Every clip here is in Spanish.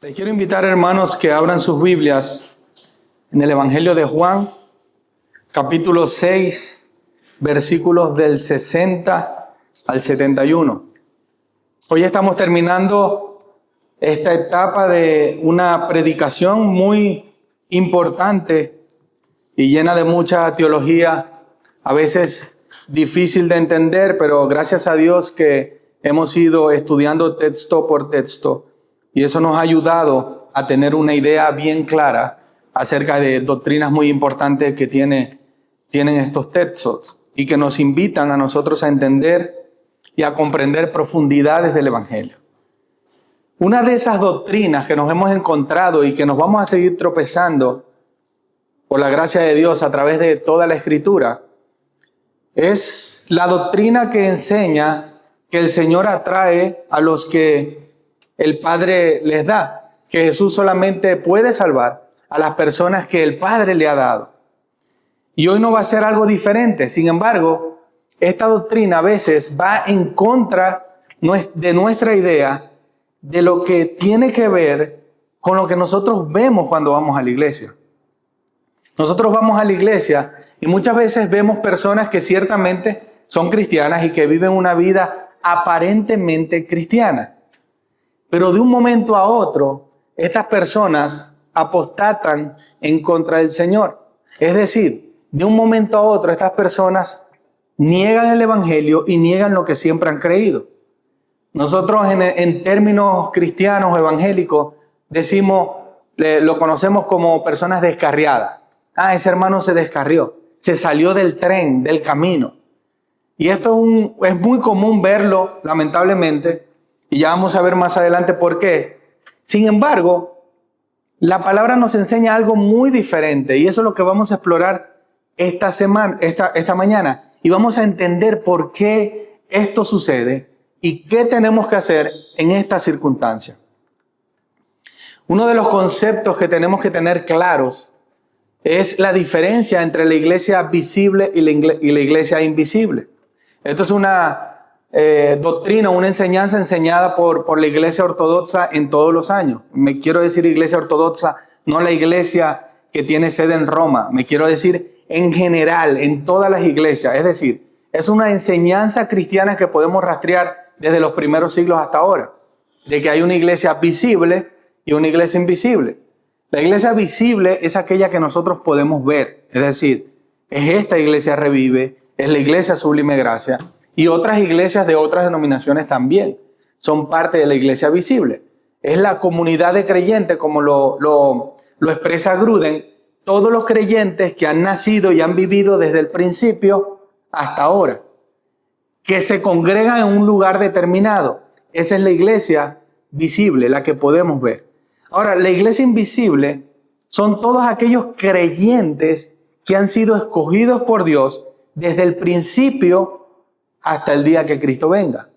Les quiero invitar, hermanos, que abran sus Biblias en el Evangelio de Juan, capítulo 6, versículos del 60 al 71. Hoy estamos terminando esta etapa de una predicación muy importante y llena de mucha teología, a veces difícil de entender, pero gracias a Dios que hemos ido estudiando texto por texto. Y eso nos ha ayudado a tener una idea bien clara acerca de doctrinas muy importantes que tienen estos textos y que nos invitan a nosotros a entender y a comprender profundidades del Evangelio. Una de esas doctrinas que nos hemos encontrado y que nos vamos a seguir tropezando por la gracia de Dios a través de toda la Escritura es la doctrina que enseña que el Señor atrae a los que el Padre les da, que Jesús solamente puede salvar a las personas que el Padre le ha dado. Y hoy no va a ser algo diferente. Sin embargo, esta doctrina a veces va en contra de nuestra idea de lo que tiene que ver con lo que nosotros vemos cuando vamos a la iglesia. Nosotros vamos a la iglesia y muchas veces vemos personas que ciertamente son cristianas y que viven una vida aparentemente cristiana. Pero de un momento a otro, estas personas apostatan en contra del Señor. Es decir, de un momento a otro, estas personas niegan el Evangelio y niegan lo que siempre han creído. Nosotros en términos cristianos evangélicos lo conocemos como personas descarriadas. Ese hermano se descarrió, se salió del tren, del camino. Y esto es muy común verlo, lamentablemente, y ya vamos a ver más adelante por qué. Sin embargo, la palabra nos enseña algo muy diferente y eso es lo que vamos a explorar esta mañana. Y vamos a entender por qué esto sucede y qué tenemos que hacer en esta circunstancia. Uno de los conceptos que tenemos que tener claros es la diferencia entre la iglesia visible y la iglesia invisible. Esto es una doctrina, una enseñanza enseñada por la iglesia ortodoxa en todos los años. Me quiero decir iglesia ortodoxa, no la iglesia que tiene sede en Roma. Me quiero decir en general, en todas las iglesias. Es decir, es una enseñanza cristiana que podemos rastrear desde los primeros siglos hasta ahora. De que hay una iglesia visible y una iglesia invisible. La iglesia visible es aquella que nosotros podemos ver. Es decir, es esta iglesia Revive, es la iglesia Sublime Gracia. Y otras iglesias de otras denominaciones también son parte de la iglesia visible. Es la comunidad de creyentes, como lo expresa Gruden, todos los creyentes que han nacido y han vivido desde el principio hasta ahora, que se congregan en un lugar determinado. Esa es la iglesia visible, la que podemos ver. Ahora, la iglesia invisible son todos aquellos creyentes que han sido escogidos por Dios desde el principio hasta el día que Cristo venga.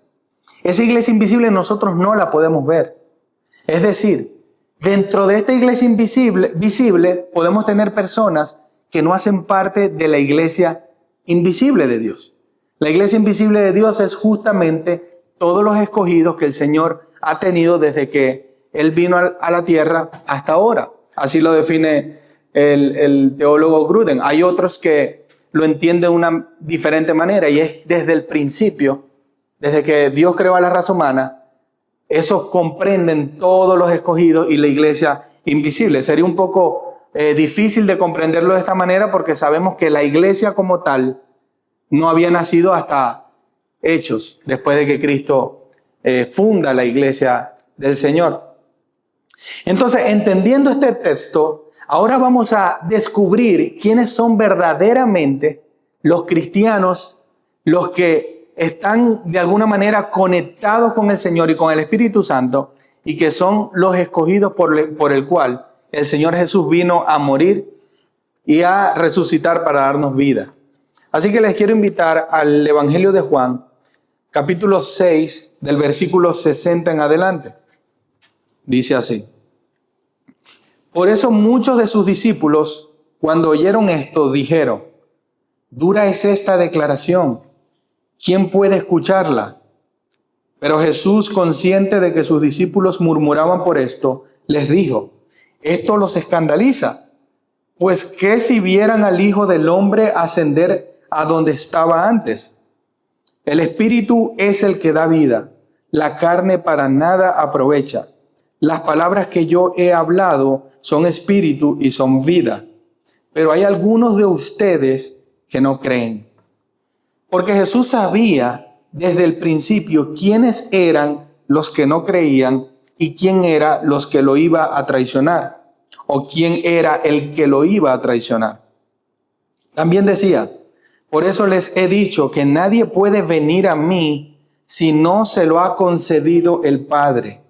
Esa iglesia invisible nosotros no la podemos ver. Es decir, dentro de esta iglesia visible podemos tener personas que no hacen parte de la iglesia invisible de Dios. La iglesia invisible de Dios es justamente todos los escogidos que el Señor ha tenido desde que Él vino a la tierra hasta ahora. Así lo define el teólogo Gruden. Hay otros que lo entiende de una diferente manera y es desde el principio, desde que Dios creó a la raza humana, esos comprenden todos los escogidos y la iglesia invisible. Sería un poco difícil de comprenderlo de esta manera porque sabemos que la iglesia como tal no había nacido hasta Hechos, después de que Cristo funda la iglesia del Señor. Entonces, entendiendo este texto, ahora vamos a descubrir quiénes son verdaderamente los cristianos, los que están de alguna manera conectados con el Señor y con el Espíritu Santo y que son los escogidos por el cual el Señor Jesús vino a morir y a resucitar para darnos vida. Así que les quiero invitar al Evangelio de Juan, capítulo 6, del versículo 60 en adelante. Dice así: Por eso muchos de sus discípulos, cuando oyeron esto, dijeron: dura es esta declaración, ¿quién puede escucharla? Pero Jesús, consciente de que sus discípulos murmuraban por esto, les dijo: esto los escandaliza, pues ¿qué si vieran al Hijo del Hombre ascender a donde estaba antes? El Espíritu es el que da vida, la carne para nada aprovecha. Las palabras que yo he hablado son espíritu y son vida. Pero hay algunos de ustedes que no creen. Porque Jesús sabía desde el principio quiénes eran los que no creían y quién era los que lo iba a traicionar, o quién era el que lo iba a traicionar. También decía: por eso les he dicho que nadie puede venir a mí si no se lo ha concedido el Padre.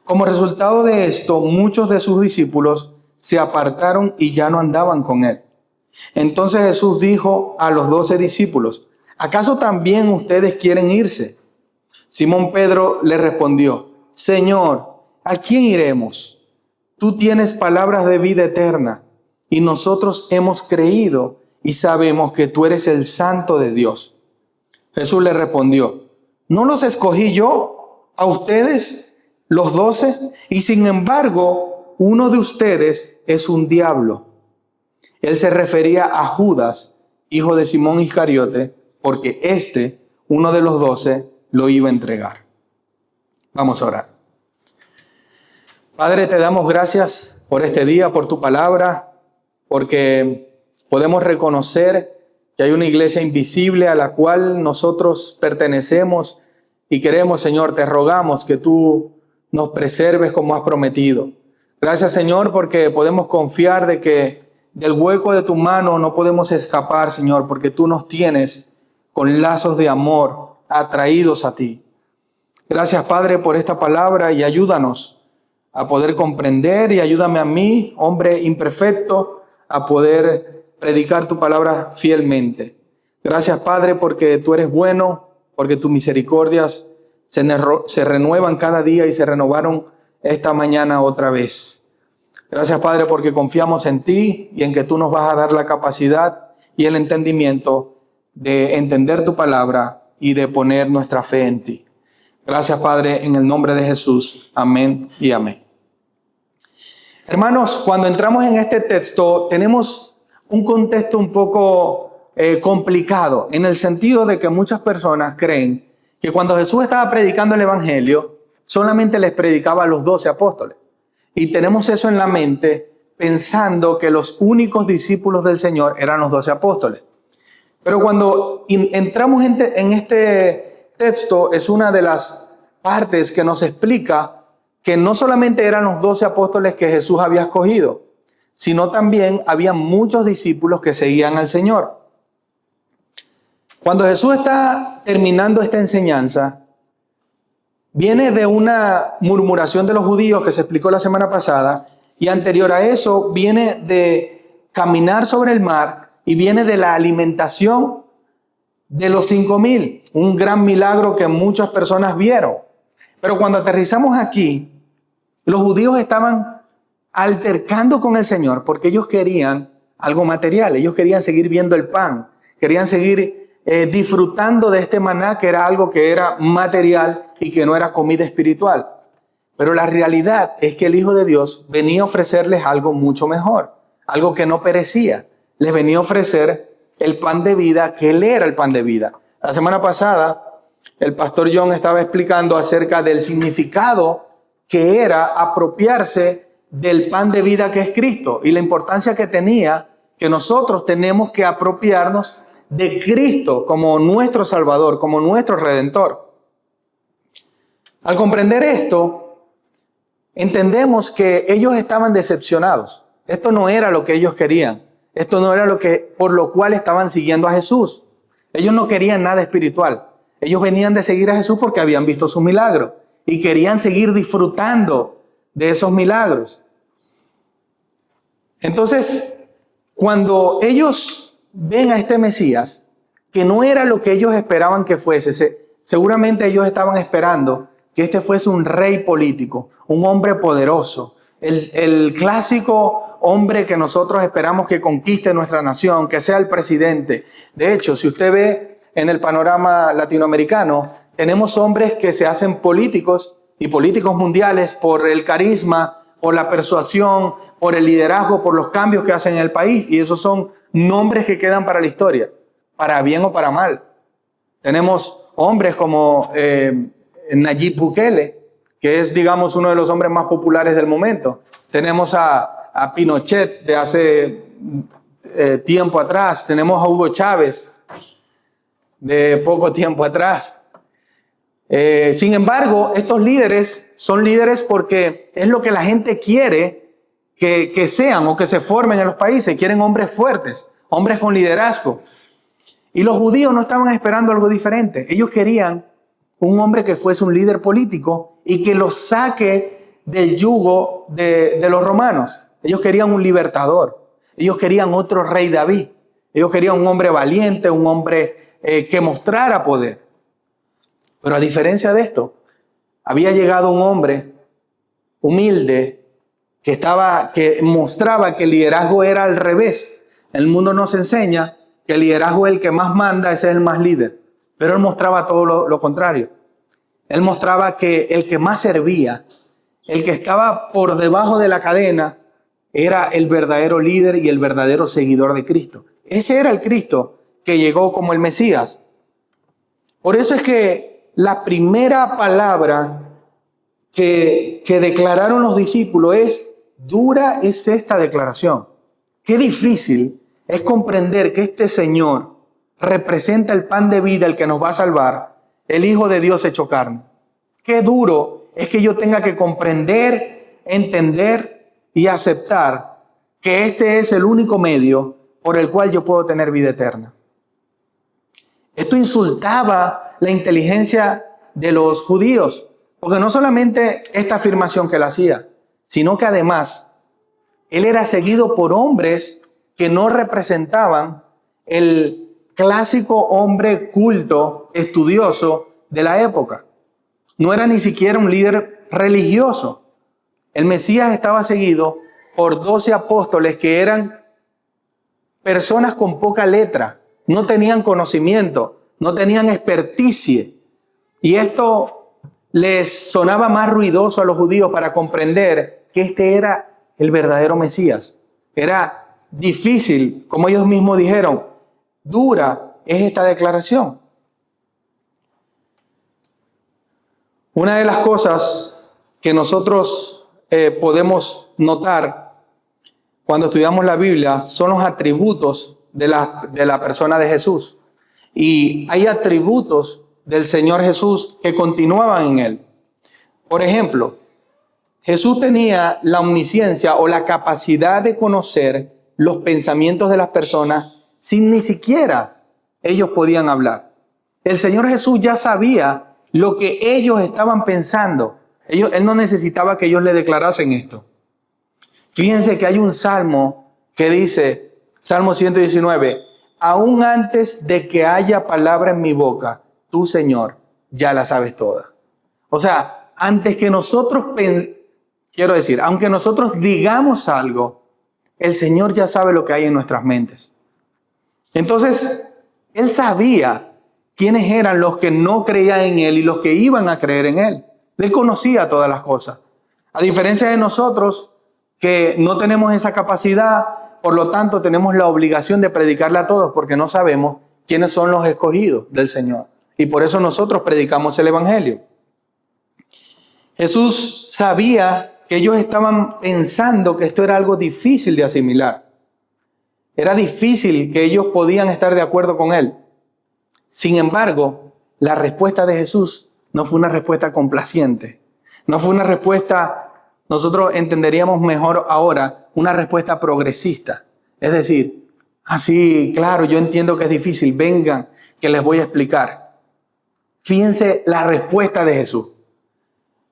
Como resultado de esto, muchos de sus discípulos se apartaron y ya no andaban con él. Entonces Jesús dijo a los 12 discípulos: ¿acaso también ustedes quieren irse? Simón Pedro le respondió: Señor, ¿a quién iremos? Tú tienes palabras de vida eterna, y nosotros hemos creído y sabemos que tú eres el Santo de Dios. Jesús le respondió: ¿no los escogí yo a ustedes, los 12? Y sin embargo, uno de ustedes es un diablo. Él se refería a Judas, hijo de Simón Iscariote, porque uno de los 12, lo iba a entregar. Vamos a orar. Padre, te damos gracias por este día, por tu palabra, porque podemos reconocer que hay una iglesia invisible a la cual nosotros pertenecemos y queremos, Señor, te rogamos que tú nos preserves como has prometido. Gracias, Señor, porque podemos confiar de que del hueco de tu mano no podemos escapar, Señor, porque tú nos tienes con lazos de amor atraídos a ti. Gracias, Padre, por esta palabra y ayúdanos a poder comprender, y ayúdame a mí, hombre imperfecto, a poder predicar tu palabra fielmente. Gracias, Padre, porque tú eres bueno, porque tus misericordias se renuevan cada día y se renovaron esta mañana otra vez. Gracias, Padre, porque confiamos en ti y en que tú nos vas a dar la capacidad y el entendimiento de entender tu palabra y de poner nuestra fe en ti. Gracias, Padre, en el nombre de Jesús. Amén y amén. Hermanos, cuando entramos en este texto, tenemos un contexto un poco complicado, en el sentido de que muchas personas creen que cuando Jesús estaba predicando el Evangelio, solamente les predicaba a los 12 apóstoles. Y tenemos eso en la mente, pensando que los únicos discípulos del Señor eran los 12 apóstoles. Pero cuando entramos en este texto, es una de las partes que nos explica que no solamente eran los 12 apóstoles que Jesús había escogido, sino también había muchos discípulos que seguían al Señor. Cuando Jesús está terminando esta enseñanza, viene de una murmuración de los judíos que se explicó la semana pasada, y anterior a eso viene de caminar sobre el mar y viene de la alimentación de los 5,000, un gran milagro que muchas personas vieron. Pero cuando aterrizamos aquí, los judíos estaban altercando con el Señor porque ellos querían algo material, ellos querían seguir viendo el pan, querían seguir disfrutando de este maná, que era algo que era material y que no era comida espiritual. Pero la realidad es que el Hijo de Dios venía a ofrecerles algo mucho mejor, algo que no perecía. Les venía a ofrecer el pan de vida, que Él era el pan de vida. La semana pasada, el pastor John estaba explicando acerca del significado que era apropiarse del pan de vida que es Cristo y la importancia que tenía que nosotros tenemos que apropiarnos de Cristo como nuestro Salvador, como nuestro Redentor. Al comprender esto, entendemos que ellos estaban decepcionados. Esto no era lo que ellos querían. Esto no era por lo cual estaban siguiendo a Jesús. Ellos no querían nada espiritual. Ellos venían de seguir a Jesús porque habían visto sus milagros y querían seguir disfrutando de esos milagros. Entonces, cuando ellos ven a este Mesías, que no era lo que ellos esperaban que fuese, seguramente ellos estaban esperando que este fuese un rey político, un hombre poderoso, el clásico hombre que nosotros esperamos que conquiste nuestra nación, que sea el presidente. De hecho, si usted ve en el panorama latinoamericano, tenemos hombres que se hacen políticos y políticos mundiales por el carisma, por la persuasión, por el liderazgo, por los cambios que hacen en el país. Y esos son nombres que quedan para la historia, para bien o para mal. Tenemos hombres como Nayib Bukele, que es, digamos, uno de los hombres más populares del momento. Tenemos a Pinochet de hace tiempo atrás. Tenemos a Hugo Chávez de poco tiempo atrás. Sin embargo, estos líderes son líderes porque es lo que la gente quiere que sean o que se formen en los países. Quieren hombres fuertes, hombres con liderazgo. Y los judíos no estaban esperando algo diferente. Ellos querían un hombre que fuese un líder político y que los saque del yugo de los romanos. Ellos querían un libertador. Ellos querían otro rey David. Ellos querían un hombre valiente, un hombre que mostrara poder. Pero a diferencia de esto, había llegado un hombre humilde que mostraba que el liderazgo era al revés. El mundo nos enseña que el liderazgo es el que más manda, ese es el más líder. Pero él mostraba todo lo contrario. Él mostraba que el que más servía, el que estaba por debajo de la cadena, era el verdadero líder y el verdadero seguidor de Cristo. Ese era el Cristo que llegó como el Mesías. Por eso es que la primera palabra que declararon los discípulos es: dura es esta declaración. Qué difícil es comprender que este Señor representa el pan de vida, el que nos va a salvar, el Hijo de Dios hecho carne. Qué duro es que yo tenga que comprender, entender y aceptar que este es el único medio por el cual yo puedo tener vida eterna. Esto insultaba la inteligencia de los judíos, porque no solamente esta afirmación que él hacía, sino que además él era seguido por hombres que no representaban el clásico hombre culto, estudioso de la época. No era ni siquiera un líder religioso. El Mesías estaba seguido por 12 apóstoles que eran personas con poca letra, no tenían conocimiento, no tenían experticia. Y esto les sonaba más ruidoso a los judíos para comprender que este era el verdadero Mesías. Era difícil, como ellos mismos dijeron, dura es esta declaración. Una de las cosas que nosotros podemos notar cuando estudiamos la Biblia son los atributos de la persona de Jesús. Y hay atributos del Señor Jesús que continuaban en él. Por ejemplo, Jesús tenía la omnisciencia o la capacidad de conocer los pensamientos de las personas sin ni siquiera ellos podían hablar. El Señor Jesús ya sabía lo que ellos estaban pensando. Él no necesitaba que ellos le declarasen esto. Fíjense que hay un salmo que dice, Salmo 119, aún antes de que haya palabra en mi boca, tú, Señor, ya la sabes toda. O sea, antes que nosotros, aunque nosotros digamos algo, el Señor ya sabe lo que hay en nuestras mentes. Entonces, Él sabía quiénes eran los que no creían en Él y los que iban a creer en Él. Él conocía todas las cosas. A diferencia de nosotros, que no tenemos esa capacidad, por lo tanto tenemos la obligación de predicarle a todos porque no sabemos quiénes son los escogidos del Señor. Y por eso nosotros predicamos el Evangelio. Jesús sabía que ellos estaban pensando que esto era algo difícil de asimilar. Era difícil que ellos podían estar de acuerdo con Él. Sin embargo, la respuesta de Jesús no fue una respuesta complaciente. No fue una respuesta, nosotros entenderíamos mejor ahora, una respuesta progresista. Es decir, así, claro, yo entiendo que es difícil, vengan, que les voy a explicar. Fíjense la respuesta de Jesús.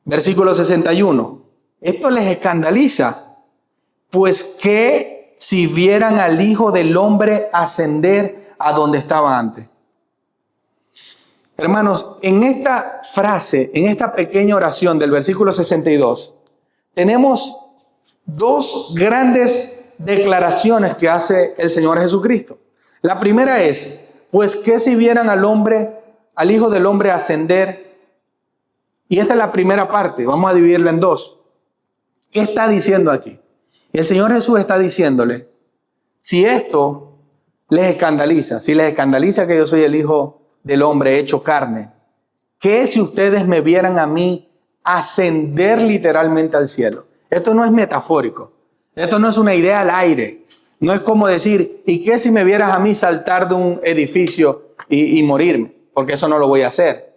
Versículo 61. Esto les escandaliza, pues que si vieran al Hijo del Hombre ascender a donde estaba antes. Hermanos, en esta frase, en esta pequeña oración del versículo 62, tenemos dos grandes declaraciones que hace el Señor Jesucristo. La primera es, pues que si vieran al Hijo del Hombre ascender, y esta es la primera parte, vamos a dividirla en dos. ¿Qué está diciendo aquí? Y el Señor Jesús está diciéndole, si esto les escandaliza, si les escandaliza que yo soy el Hijo del Hombre hecho carne, ¿qué si ustedes me vieran a mí ascender literalmente al cielo? Esto no es metafórico. Esto no es una idea al aire. No es como decir, ¿y qué si me vieras a mí saltar de un edificio y morirme? Porque eso no lo voy a hacer.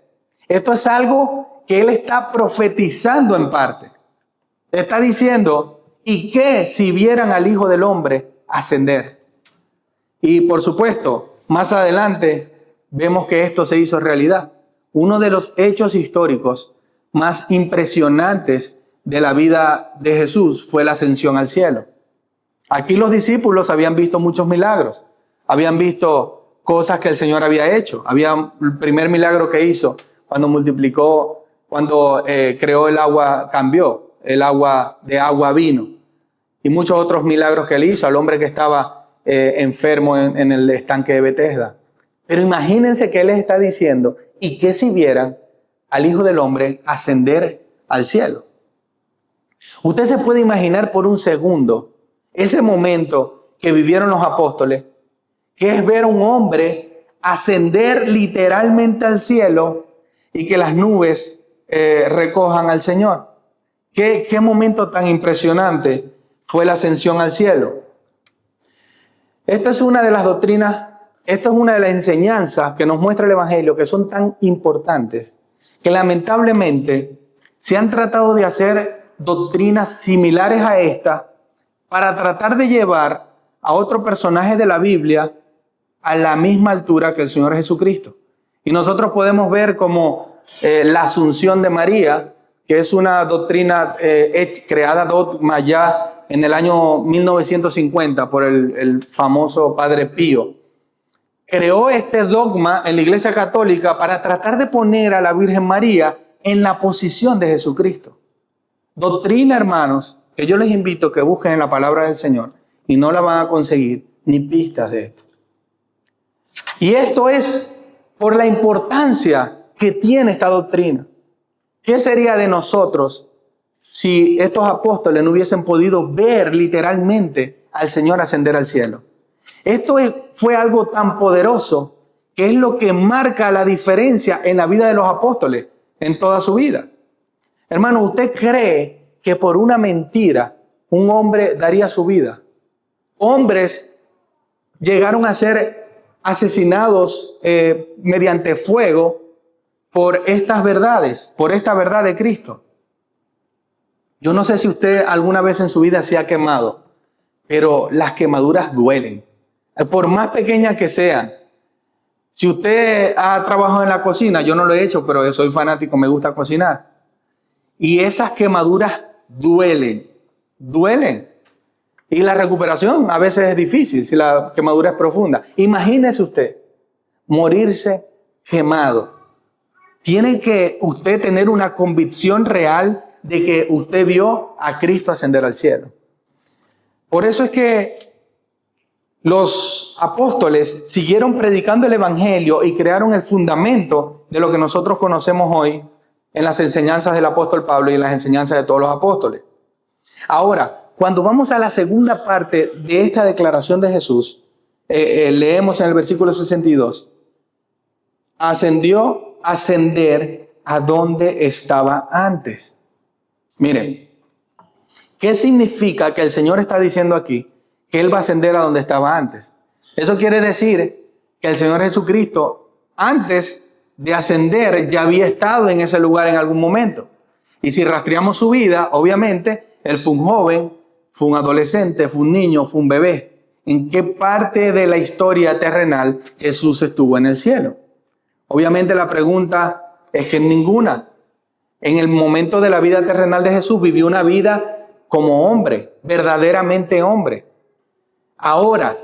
Esto es algo que Él está profetizando en parte. Está diciendo, ¿y qué si vieran al Hijo del Hombre ascender? Y por supuesto, más adelante vemos que esto se hizo realidad. Uno de los hechos históricos más impresionantes de la vida de Jesús fue la ascensión al cielo. Aquí los discípulos habían visto muchos milagros, habían visto cosas que el Señor había hecho. El primer milagro que hizo cuando multiplicó, cuando creó el agua, cambió el agua de agua a vino. Y muchos otros milagros que Él hizo al hombre que estaba enfermo en el estanque de Betesda. Pero imagínense que Él les está diciendo, ¿y qué si vieran al Hijo del Hombre ascender al cielo? Usted se puede imaginar por un segundo ese momento que vivieron los apóstoles, que es ver a un hombre ascender literalmente al cielo y que las nubes recojan al Señor. ¿Qué momento tan impresionante fue la ascensión al cielo? Esta es una de las doctrinas, esta es una de las enseñanzas que nos muestra el Evangelio, que son tan importantes, que lamentablemente se han tratado de hacer doctrinas similares a esta para tratar de llevar a otro personaje de la Biblia a la misma altura que el Señor Jesucristo. Y nosotros podemos ver como la asunción de María, que es una doctrina creada dogma ya en el año 1950 por el famoso Padre Pío. Creó este dogma en la Iglesia Católica para tratar de poner a la Virgen María en la posición de Jesucristo. Doctrina, hermanos, que yo les invito a que busquen en la palabra del Señor y no la van a conseguir ni pistas de esto. Y esto es por la importancia que tiene esta doctrina. ¿Qué sería de nosotros si estos apóstoles no hubiesen podido ver literalmente al Señor ascender al cielo? Esto fue algo tan poderoso que es lo que marca la diferencia en la vida de los apóstoles en toda su vida. Hermano, ¿usted cree que por una mentira un hombre daría su vida? Hombres llegaron a ser asesinados mediante fuego por estas verdades, por esta verdad de Cristo. Yo no sé si usted alguna vez en su vida se ha quemado, pero las quemaduras duelen, por más pequeñas que sean. Si usted ha trabajado en la cocina, yo no lo he hecho, pero yo soy fanático, me gusta cocinar. Y esas quemaduras duelen. Y la recuperación a veces es difícil si la quemadura es profunda. Imagínese usted morirse quemado. Tiene que usted tener una convicción real de que usted vio a Cristo ascender al cielo. Por eso es que los apóstoles siguieron predicando el Evangelio y crearon el fundamento de lo que nosotros conocemos hoy en las enseñanzas del apóstol Pablo y en las enseñanzas de todos los apóstoles. Ahora, cuando vamos a la segunda parte de esta declaración de Jesús, leemos en el versículo 62, ascender a donde estaba antes. Miren, ¿qué significa que el Señor está diciendo aquí? Que Él va a ascender a donde estaba antes. Eso quiere decir que el Señor Jesucristo, antes de ascender, ya había estado en ese lugar en algún momento. Y si rastreamos su vida, obviamente, Él fue un joven, fue un adolescente, fue un niño, fue un bebé. ¿En qué parte de la historia terrenal Jesús estuvo en el cielo? Obviamente la pregunta es que en ninguna. En el momento de la vida terrenal de Jesús vivió una vida como hombre, verdaderamente hombre. Ahora,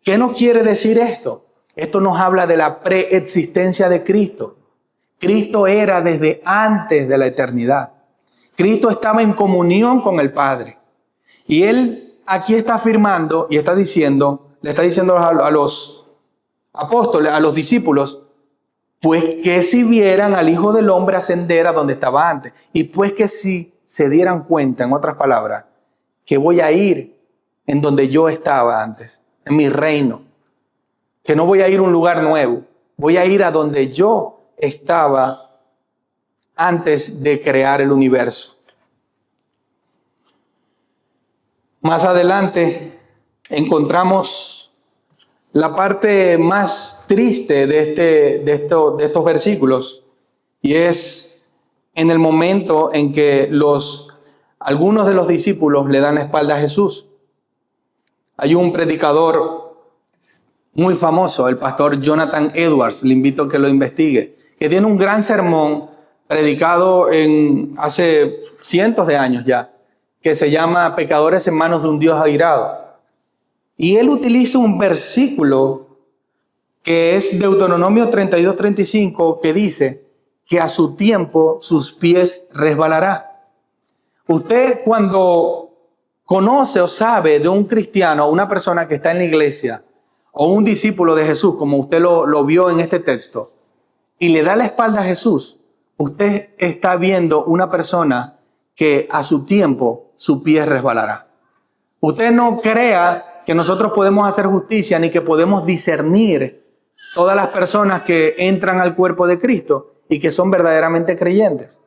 ¿qué nos quiere decir esto? Esto nos habla de la preexistencia de Cristo. Cristo era desde antes de la eternidad. Cristo estaba en comunión con el Padre. Y Él aquí está afirmando y está diciendo, le está diciendo a los apóstoles, a los discípulos, pues que si vieran al Hijo del Hombre ascender a donde estaba antes. Y pues que si se dieran cuenta, en otras palabras, que voy a ir en donde yo estaba antes, en mi reino. Que no voy a ir a un lugar nuevo, voy a ir a donde yo estaba antes de crear el universo. Más adelante encontramos la parte más triste de estos versículos, y es en el momento en que algunos de los discípulos le dan la espalda a Jesús. Hay un predicador muy famoso, el pastor Jonathan Edwards, le invito a que lo investigue, que tiene un gran sermón predicado hace cientos de años ya, que se llama Pecadores en manos de un Dios airado. Y él utiliza un versículo que es Deuteronomio 32:35, que dice que a su tiempo sus pies resbalará. Usted, cuando conoce o sabe de un cristiano, una persona que está en la iglesia, o un discípulo de Jesús, como usted lo vio en este texto, y le da la espalda a Jesús, usted está viendo una persona que a su tiempo su pie resbalará. Usted no crea que nosotros podemos hacer justicia ni que podemos discernir todas las personas que entran al cuerpo de Cristo y que son verdaderamente creyentes.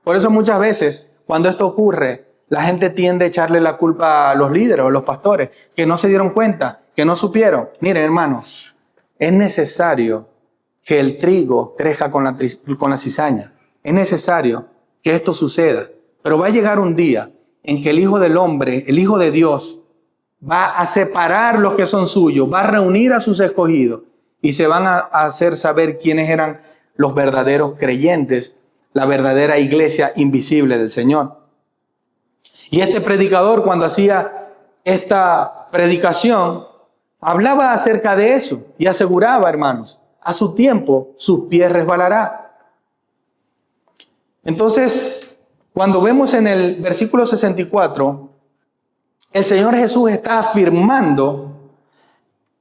Por eso muchas veces, cuando esto ocurre, la gente tiende a echarle la culpa a los líderes o a los pastores, que no se dieron cuenta, que no supieron. Miren, hermanos, es necesario que el trigo crezca con la cizaña. Es necesario que esto suceda. Pero va a llegar un día en que el Hijo del Hombre, el Hijo de Dios, va a separar los que son suyos, va a reunir a sus escogidos y se van a hacer saber quiénes eran los verdaderos creyentes, la verdadera iglesia invisible del Señor. Y este predicador, cuando hacía esta predicación, hablaba acerca de eso y aseguraba, hermanos, a su tiempo sus pies resbalará. Entonces, cuando vemos en el versículo 64, el Señor Jesús está afirmando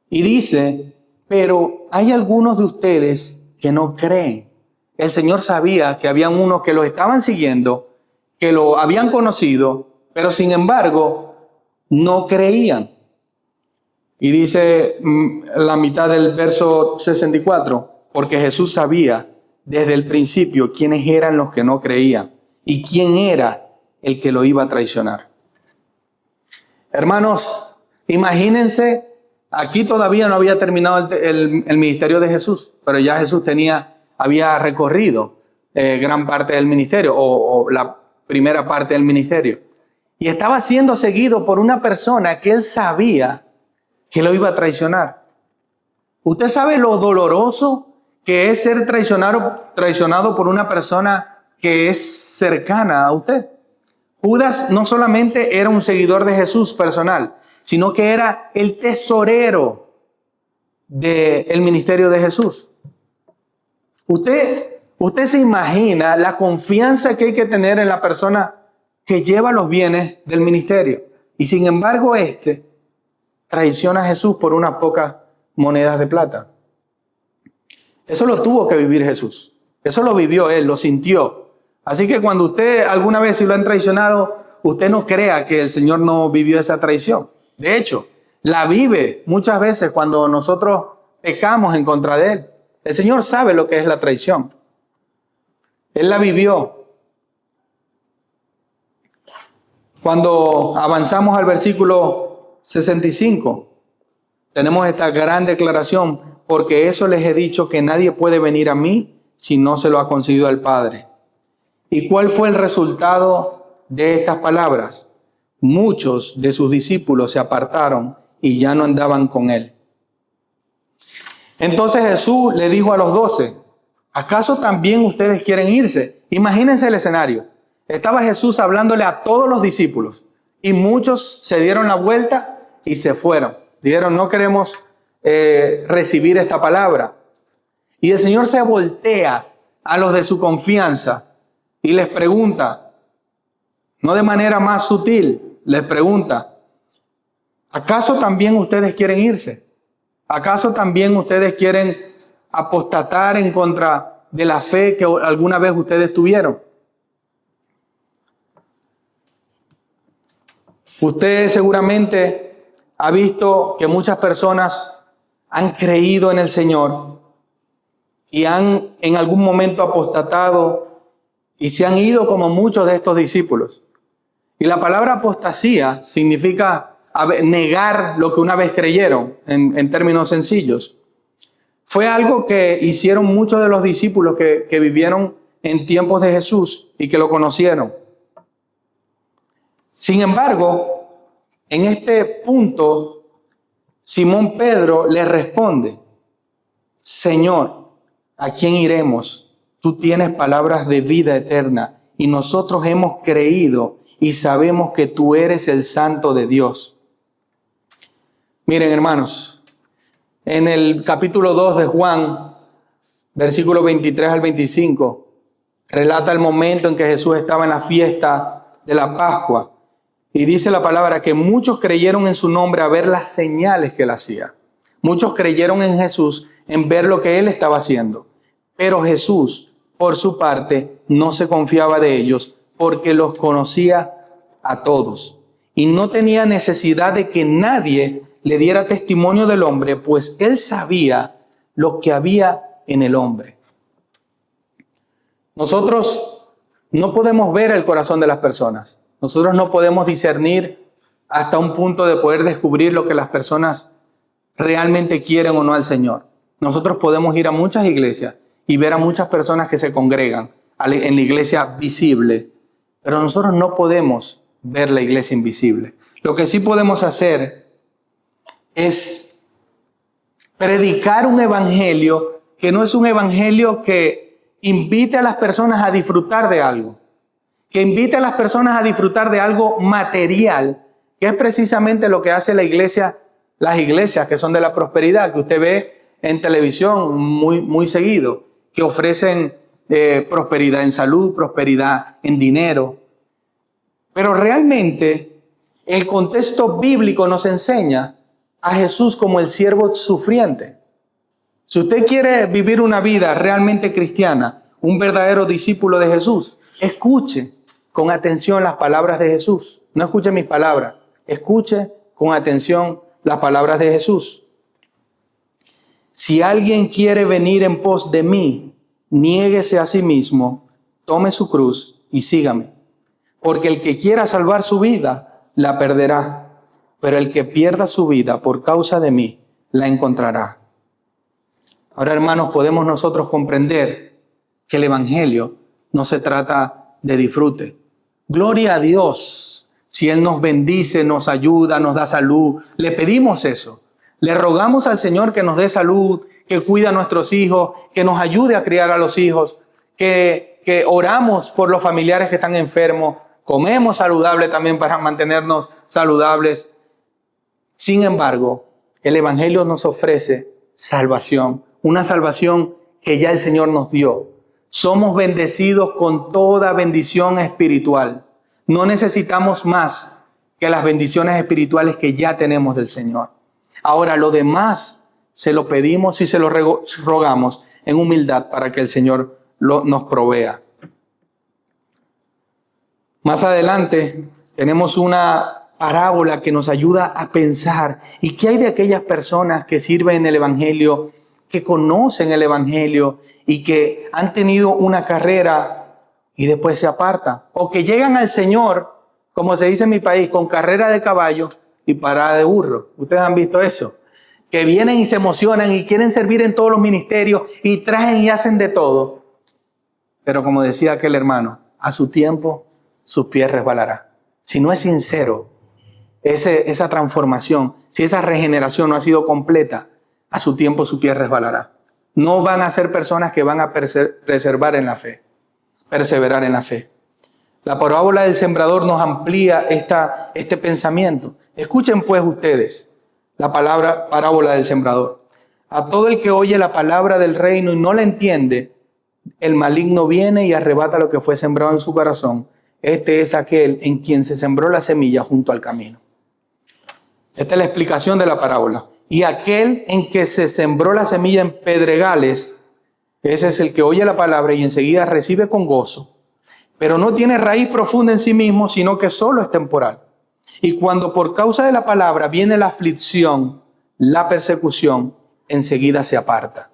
y dice, pero hay algunos de ustedes que no creen. El Señor sabía que habían unos que lo estaban siguiendo, que lo habían conocido, pero sin embargo no creían. Y dice la mitad del verso 64, porque Jesús sabía desde el principio quiénes eran los que no creían y quién era el que lo iba a traicionar. Hermanos, imagínense, aquí todavía no había terminado el ministerio de Jesús, pero ya Jesús había recorrido gran parte del ministerio o la primera parte del ministerio. Y estaba siendo seguido por una persona que él sabía que lo iba a traicionar. ¿Usted sabe lo doloroso que es ser traicionado por una persona que es cercana a usted? Judas no solamente era un seguidor de Jesús personal, sino que era el tesorero del ministerio de Jesús. Usted se imagina la confianza que hay que tener en la persona que lleva los bienes del ministerio. Y sin embargo, traiciona a Jesús por unas pocas monedas de plata. Eso lo tuvo que vivir Jesús. Eso lo vivió él, lo sintió. Así que cuando usted alguna vez si lo han traicionado, usted no crea que el Señor no vivió esa traición. De hecho, la vive muchas veces cuando nosotros pecamos en contra de Él. El Señor sabe lo que es la traición. Él la vivió. Cuando avanzamos al versículo 65, tenemos esta gran declaración, porque eso les he dicho que nadie puede venir a mí si no se lo ha concedido al Padre. ¿Y cuál fue el resultado de estas palabras? Muchos de sus discípulos se apartaron y ya no andaban con él. Entonces Jesús le dijo a los 12, ¿acaso también ustedes quieren irse? Imagínense el escenario. Estaba Jesús hablándole a todos los discípulos y muchos se dieron la vuelta y se fueron. Dijeron, no queremos recibir esta palabra. Y el Señor se voltea a los de su confianza y les pregunta, no de manera más sutil, les pregunta, ¿acaso también ustedes quieren irse? ¿Acaso también ustedes quieren apostatar en contra de la fe que alguna vez ustedes tuvieron? Usted seguramente ha visto que muchas personas han creído en el Señor y han en algún momento apostatado y se han ido como muchos de estos discípulos. Y la palabra apostasía significa negar lo que una vez creyeron, en términos sencillos. Fue algo que hicieron muchos de los discípulos que vivieron en tiempos de Jesús y que lo conocieron. Sin embargo, en este punto, Simón Pedro le responde: Señor, ¿a quién iremos? Tú tienes palabras de vida eterna y nosotros hemos creído y sabemos que tú eres el Santo de Dios. Miren, hermanos, en el capítulo 2 de Juan, versículos 23 al 25, relata el momento en que Jesús estaba en la fiesta de la Pascua. Y dice la palabra que muchos creyeron en su nombre a ver las señales que él hacía. Muchos creyeron en Jesús en ver lo que él estaba haciendo. Pero Jesús, por su parte, no se confiaba de ellos porque los conocía a todos. Y no tenía necesidad de que nadie le diera testimonio del hombre, pues él sabía lo que había en el hombre. Nosotros no podemos ver el corazón de las personas. Nosotros no podemos discernir hasta un punto de poder descubrir lo que las personas realmente quieren o no al Señor. Nosotros podemos ir a muchas iglesias y ver a muchas personas que se congregan en la iglesia visible, pero nosotros no podemos ver la iglesia invisible. Lo que sí podemos hacer es predicar un evangelio que no es un evangelio que invite a las personas a disfrutar de algo, que invite a las personas a disfrutar de algo material, que es precisamente lo que hace la iglesia, las iglesias que son de la prosperidad, que usted ve en televisión muy seguido, que ofrecen prosperidad en salud, prosperidad en dinero. Pero realmente el contexto bíblico nos enseña a Jesús como el siervo sufriente. Si usted quiere vivir una vida realmente cristiana, un verdadero discípulo de Jesús, escuche con atención las palabras de Jesús. No escuche mis palabras, escuche con atención las palabras de Jesús. Si alguien quiere venir en pos de mí, niéguese a sí mismo, tome su cruz y sígame. Porque el que quiera salvar su vida, la perderá. Pero el que pierda su vida por causa de mí, la encontrará. Ahora, hermanos, podemos nosotros comprender que el evangelio no se trata de disfrute. Gloria a Dios si Él nos bendice, nos ayuda, nos da salud. Le pedimos eso. Le rogamos al Señor que nos dé salud, que cuide a nuestros hijos, que nos ayude a criar a los hijos, que oramos por los familiares que están enfermos, comemos saludable también para mantenernos saludables. Sin embargo, el evangelio nos ofrece salvación, una salvación que ya el Señor nos dio. Somos bendecidos con toda bendición espiritual. No necesitamos más que las bendiciones espirituales que ya tenemos del Señor. Ahora, lo demás se lo pedimos y se lo rogamos en humildad para que el Señor nos provea. Más adelante tenemos una parábola que nos ayuda a pensar. ¿Y qué hay de aquellas personas que sirven en el evangelio, que conocen el evangelio y que han tenido una carrera y después se apartan? O que llegan al Señor, como se dice en mi país, con carrera de caballo y parada de burro. Ustedes han visto eso. Que vienen y se emocionan y quieren servir en todos los ministerios y traen y hacen de todo. Pero como decía aquel hermano, a su tiempo sus pies resbalarán. Si no es sincero esa transformación, si esa regeneración no ha sido completa, a su tiempo su pie resbalará. No van a ser personas que van a perseverar en la fe. La parábola del sembrador nos amplía este pensamiento. Escuchen pues ustedes la parábola del sembrador. A todo el que oye la palabra del reino y no la entiende, el maligno viene y arrebata lo que fue sembrado en su corazón. Este es aquel en quien se sembró la semilla junto al camino. Esta es la explicación de la parábola. Y aquel en que se sembró la semilla en pedregales, ese es el que oye la palabra y enseguida recibe con gozo, pero no tiene raíz profunda en sí mismo, sino que solo es temporal. Y cuando por causa de la palabra viene la aflicción, la persecución, enseguida se aparta.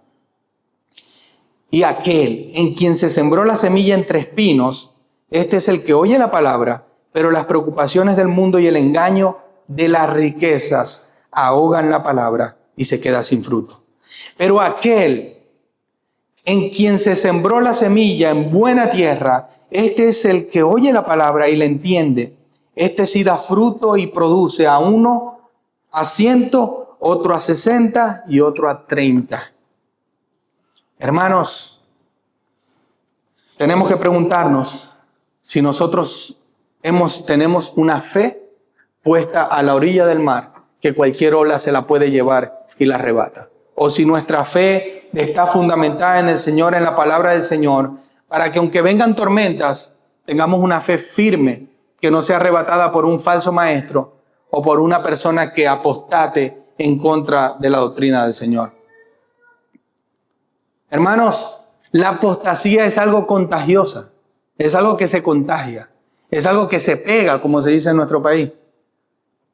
Y aquel en quien se sembró la semilla entre espinos, este es el que oye la palabra, pero las preocupaciones del mundo y el engaño de las riquezas ahogan la palabra y se queda sin fruto. Pero aquel en quien se sembró la semilla en buena tierra, este es el que oye la palabra y la entiende. Este sí da fruto y produce a uno a 100, otro a 60 y otro a 30. Hermanos, tenemos que preguntarnos si nosotros tenemos una fe puesta a la orilla del mar, que cualquier ola se la puede llevar y la arrebata. O si nuestra fe está fundamentada en el Señor, en la palabra del Señor, para que aunque vengan tormentas, tengamos una fe firme, que no sea arrebatada por un falso maestro o por una persona que apostate en contra de la doctrina del Señor. Hermanos, la apostasía es algo contagiosa, es algo que se contagia, es algo que se pega, como se dice en nuestro país.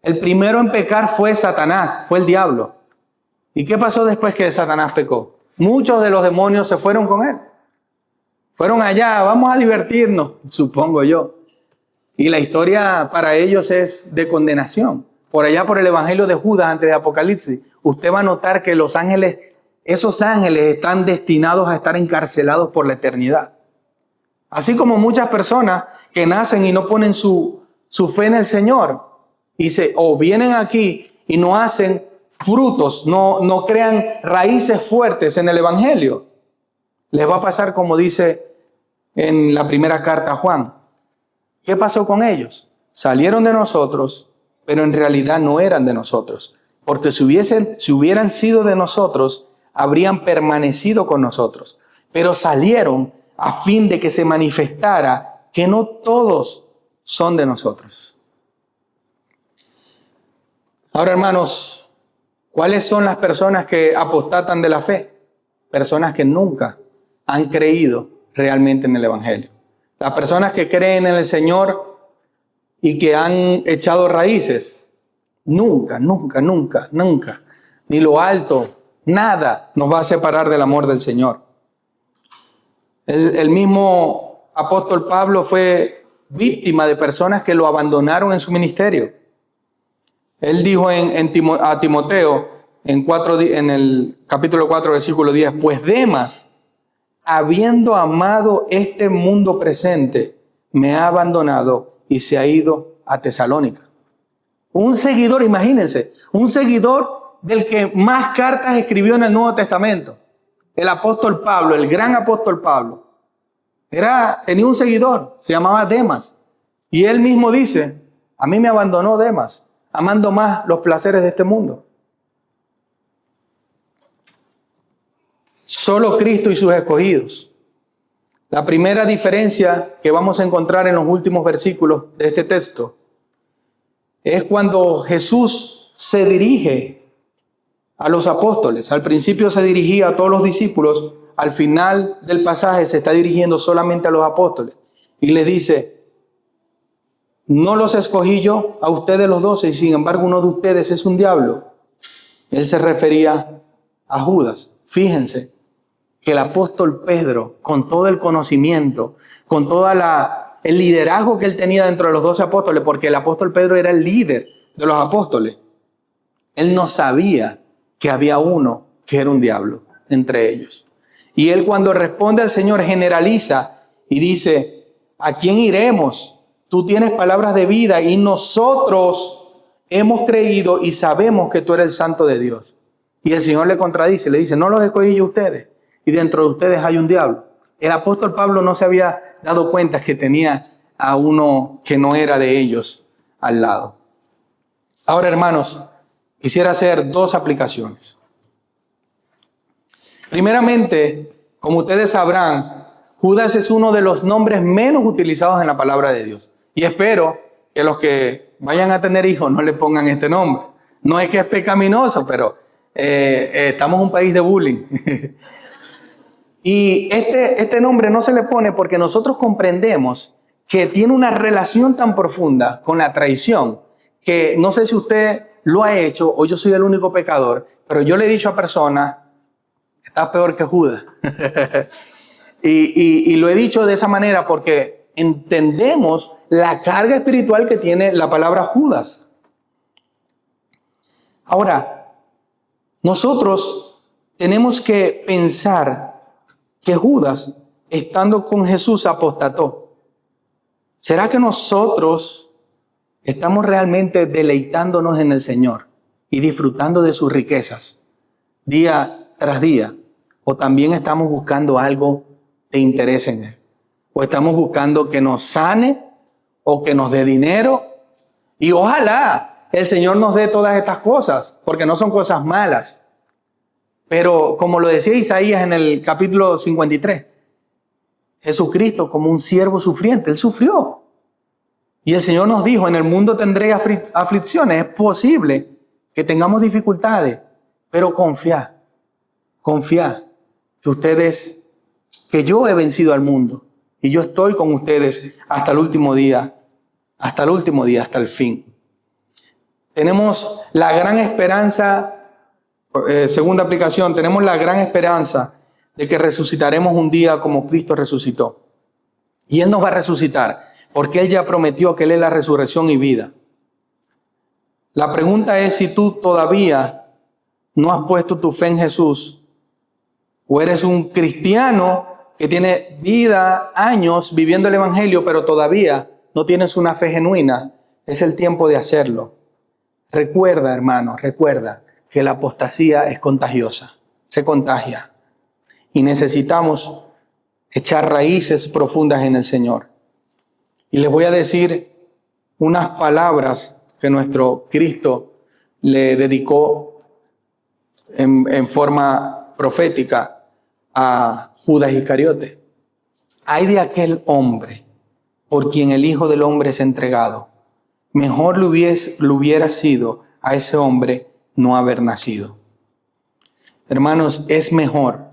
El primero en pecar fue Satanás, fue el diablo. ¿Y qué pasó después que Satanás pecó? Muchos de los demonios se fueron con él. Fueron allá, vamos a divertirnos, supongo yo. Y la historia para ellos es de condenación. Por allá por el Evangelio de Judas, antes de Apocalipsis, usted va a notar que los ángeles, esos ángeles están destinados a estar encarcelados por la eternidad. Así como muchas personas que nacen y no ponen su fe en el Señor, o vienen aquí y no hacen frutos, no crean raíces fuertes en el Evangelio. Les va a pasar como dice en la primera carta a Juan. ¿Qué pasó con ellos? Salieron de nosotros, pero en realidad no eran de nosotros. Porque si hubieran sido de nosotros, habrían permanecido con nosotros. Pero salieron a fin de que se manifestara que no todos son de nosotros. Ahora, hermanos, ¿cuáles son las personas que apostatan de la fe? Personas que nunca han creído realmente en el Evangelio. Las personas que creen en el Señor y que han echado raíces, nunca, ni lo alto, nada nos va a separar del amor del Señor. El mismo apóstol Pablo fue víctima de personas que lo abandonaron en su ministerio. Él dijo a Timoteo en el capítulo 4, versículo 10, pues Demas, habiendo amado este mundo presente, me ha abandonado y se ha ido a Tesalónica. Un seguidor, imagínense, un seguidor del que más cartas escribió en el Nuevo Testamento. El apóstol Pablo, el gran apóstol Pablo, tenía un seguidor, se llamaba Demas. Y él mismo dice, a mí me abandonó Demas, amando más los placeres de este mundo. Solo Cristo y sus escogidos. La primera diferencia que vamos a encontrar en los últimos versículos de este texto es cuando Jesús se dirige a los apóstoles. Al principio se dirigía a todos los discípulos, al final del pasaje se está dirigiendo solamente a los apóstoles y les dice, no los escogí yo a ustedes los 12 y sin embargo uno de ustedes es un diablo. Él se refería a Judas. Fíjense que el apóstol Pedro, con todo el conocimiento, con todo el liderazgo que él tenía dentro de los 12 apóstoles, porque el apóstol Pedro era el líder de los apóstoles, él no sabía que había uno que era un diablo entre ellos. Y él cuando responde al Señor generaliza y dice, ¿a quién iremos? Tú tienes palabras de vida y nosotros hemos creído y sabemos que tú eres el Santo de Dios. Y el Señor le contradice, le dice, no los escogí yo a ustedes. Y dentro de ustedes hay un diablo. El apóstol Pablo no se había dado cuenta que tenía a uno que no era de ellos al lado. Ahora, hermanos, quisiera hacer dos aplicaciones. Primeramente, como ustedes sabrán, Judas es uno de los nombres menos utilizados en la palabra de Dios. Y espero que los que vayan a tener hijos no le pongan este nombre. No es que es pecaminoso, pero estamos en un país de bullying. Y este nombre no se le pone porque nosotros comprendemos que tiene una relación tan profunda con la traición que no sé si usted lo ha hecho o yo soy el único pecador, pero yo le he dicho a personas, estás peor que Judas. y lo he dicho de esa manera porque entendemos la carga espiritual que tiene la palabra Judas. Ahora, nosotros tenemos que pensar que Judas, estando con Jesús, apostató. ¿Será que nosotros estamos realmente deleitándonos en el Señor y disfrutando de sus riquezas día tras día? ¿O también estamos buscando algo de interés en Él? ¿O estamos buscando que nos sane o que nos dé dinero? Y ojalá el Señor nos dé todas estas cosas, porque no son cosas malas. Pero como lo decía Isaías en el capítulo 53, Jesucristo como un siervo sufriente, Él sufrió. Y el Señor nos dijo, en el mundo tendré aflicciones. Es posible que tengamos dificultades, pero confía que yo he vencido al mundo y yo estoy con ustedes hasta el último día, hasta el fin. Tenemos la gran esperanza, segunda aplicación, tenemos la gran esperanza de que resucitaremos un día como Cristo resucitó. Y Él nos va a resucitar, porque Él ya prometió que Él es la resurrección y vida. La pregunta es si tú todavía no has puesto tu fe en Jesús, o eres un cristiano que tiene vida, años viviendo el Evangelio, pero todavía no tienes una fe genuina. Es el tiempo de hacerlo. Recuerda, hermano, recuerda que la apostasía es contagiosa, se contagia. Y necesitamos echar raíces profundas en el Señor. Y les voy a decir unas palabras que nuestro Cristo le dedicó en forma profética a Judas Iscariote. Ay de aquel hombre por quien el Hijo del Hombre es entregado. Mejor le hubiera sido a ese hombre no haber nacido. Hermanos, es mejor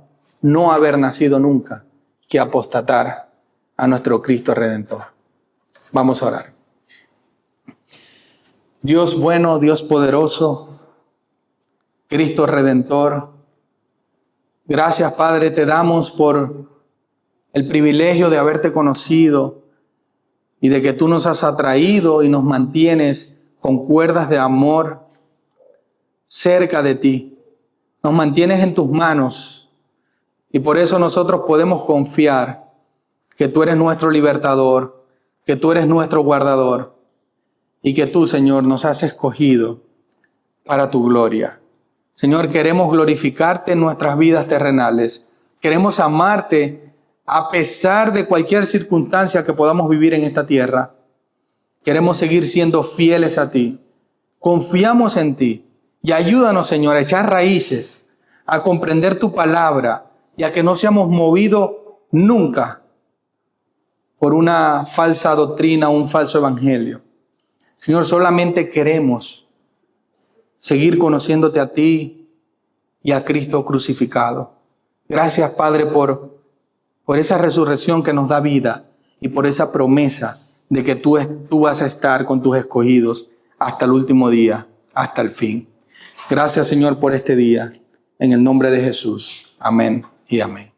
no haber nacido nunca que apostatar a nuestro Cristo Redentor. Vamos a orar. Dios bueno, Dios poderoso, Cristo Redentor, gracias, Padre, te damos por el privilegio de haberte conocido y de que tú nos has atraído y nos mantienes con cuerdas de amor cerca de ti. Nos mantienes en tus manos y por eso nosotros podemos confiar que tú eres nuestro libertador, que tú eres nuestro guardador y que tú, Señor, nos has escogido para tu gloria. Señor, queremos glorificarte en nuestras vidas terrenales. Queremos amarte a pesar de cualquier circunstancia que podamos vivir en esta tierra. Queremos seguir siendo fieles a ti. Confiamos en ti y ayúdanos, Señor, a echar raíces, a comprender tu palabra y a que no seamos movidos nunca por una falsa doctrina o un falso evangelio. Señor, solamente queremos seguir conociéndote a ti y a Cristo crucificado. Gracias, Padre, por esa resurrección que nos da vida y por esa promesa de que tú vas a estar con tus escogidos hasta el último día, hasta el fin. Gracias, Señor, por este día. En el nombre de Jesús. Amén y amén.